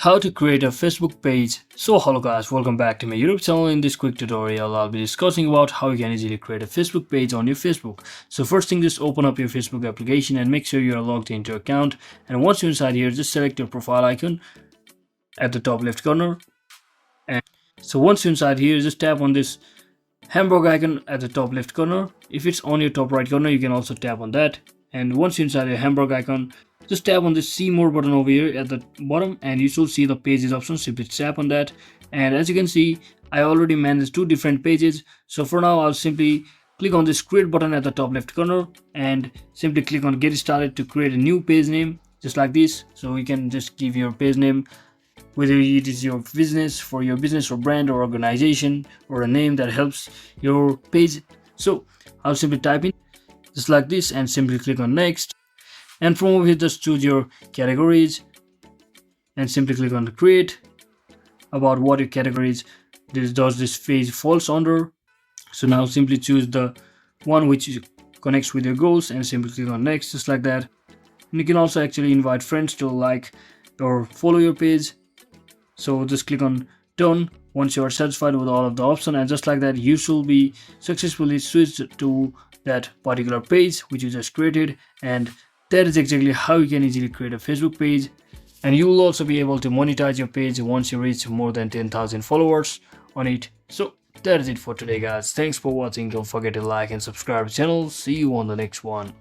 How to create a Facebook page. So hello guys, welcome back to my YouTube channel. In this quick tutorial I'll be discussing about how you can easily create a Facebook page on your Facebook. So first thing, just open up your Facebook application and make sure you are logged into your account, and once you're inside here, just select your profile icon at the top left corner. And so once you're inside here, just tap on this hamburger icon at the top left corner. If it's on your top right corner, you can also tap on that. And once you're inside your hamburger icon, just tap on the see more button over here at the bottom, and you should see the pages option. Simply tap on that, and as you can see, I already managed two different pages. So for now, I'll simply click on this create button at the top left corner and simply click on get started to create a new page name, just like this. So you can just give your page name, whether it is your business, for your business or brand or organization, or a name that helps your page. So I'll simply type in just like this and simply click on next, and from over here just choose your categories and simply click on create, about what your categories does this page falls under. So now simply choose the one which connects with your goals and simply click on next, just like that. And you can also actually invite friends to like or follow your page. So just click on done once you are satisfied with all of the options, and just like that you should be successfully switched to that particular page which you just created. And that is exactly how you can easily create a Facebook page, and you will also be able to monetize your page once you reach more than 10,000 followers on it. So that is it for today guys. Thanks for watching. Don't forget to like and subscribe to the channel. See you on the next one.